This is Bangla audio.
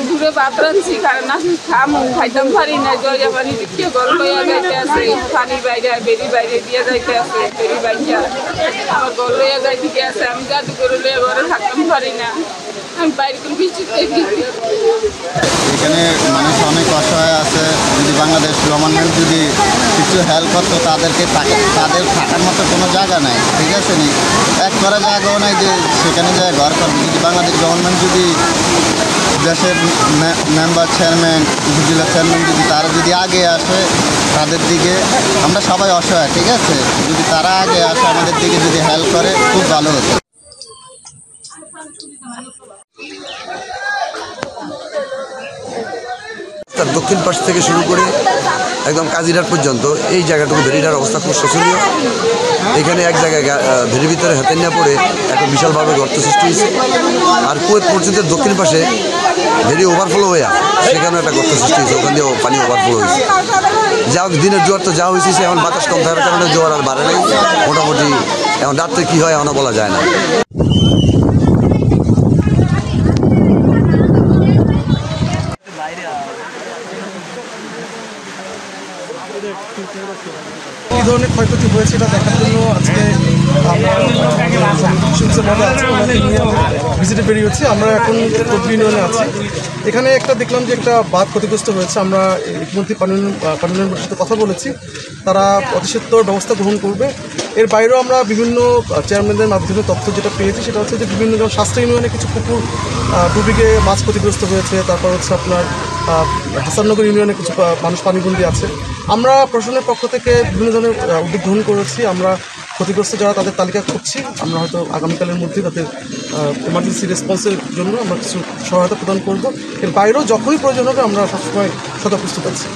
দূরে ভাত রাঁধছি কারণ আমি খাইতাম পারি না। জয়া পানি দিকে গল লইয়া যাইতে আছে, পানির বাইরে বেরি বাইরে দিয়ে যাইতে আছে, বেরি বাইরা আমার গল লইয়া যাইতে আছে। আমি জাদু করে লইয়া ঘরে থাকতাম পারি না, আমি বাইরে কোনো বৃষ্টিতে এখানে মানুষ অনেক অসহায় আছে। যদি বাংলাদেশ গভর্নমেন্ট যদি কিছু হেল্প করতো, তাদের থাকার মতো কোনো জায়গা নাই, ঠিক আছে নি, এক করা জায়গাও নাই যে সেখানে যায় ঘর করবে। যদি বাংলাদেশ গভর্নমেন্ট যদি দেশের মেম্বার চেয়ারম্যান উপজেলা চেয়ারম্যান যদি তারা যদি আগে আসে তাদের দিকে, আমরা সবাই অসহায়, ঠিক আছে, যদি তারা আগে আসে আমাদের দিকে যদি হেল্প করে খুব ভালো হতো। তার দক্ষিণ পাশ থেকে শুরু করে একদম কাজিরহাট পর্যন্ত এই জায়গাটুকু ভেরিটার অবস্থা খুব শোচনীয়। এখানে এক জায়গায় ভেরির ভিতরে হাতে না পড়ে একটা বিশালভাবে গর্ত সৃষ্টি হয়েছে। আর কুয়েত মসজিদের দক্ষিণ পাশে ভেরি ওভারফ্লো হয়ে সেখানেও একটা গর্ত সৃষ্টি হয়েছে, ওখান দিয়ে পানি ওভারফ্লো হয়েছে। যা হোক, দিনের জোয়ার তো যা হয়েছে, এখন বাতাস কম থাকার কারণে জোয়ার আর বাড়ে নাই মোটামুটি। এখন রাত্রে কী হয় এখনও বলা যায় না। কী ধরনের ক্ষয়ক্ষতি হয়েছে এটা দেখার জন্য আজকে ভিজিটে বেরিয়েছি। আমরা এখন তদবির ইউনিয়নে আছি। এখানে একটা দেখলাম যে একটা বাঁধ ক্ষতিগ্রস্ত হয়েছে। আমরা ইতিমধ্যে পানি উন্নয়ন সাথে কথা বলেছি, তারা অতিসত্বর ব্যবস্থা গ্রহণ করবে। এর বাইরেও আমরা বিভিন্ন চেয়ারম্যানদের মাধ্যমে তথ্য যেটা পেয়েছি সেটা হচ্ছে যে বিভিন্ন যেমন স্বাস্থ্য ইউনিয়নে কিছু পুকুর ডুবে গিয়ে মাছ ক্ষতিগ্রস্ত হয়েছে। তারপর হচ্ছে আপনার হাসাননগর ইউনিয়নে কিছু মানুষ পানিবন্দী আছে। আমরা প্রশাসনের পক্ষ থেকে বিভিন্ন ধরনের উদ্যোগ গ্রহণ করেছি। আমরা ক্ষতিগ্রস্ত যারা তাদের তালিকা করছি। আমরা হয়তো আগামীকালের মধ্যে তাদের এমার্জেন্সি রেসপন্সের জন্য আমরা কিছু সহায়তা প্রদান করব। এর বাইরেও যখনই প্রয়োজন হবে আমরা সবসময় সদা প্রস্তুত আছি।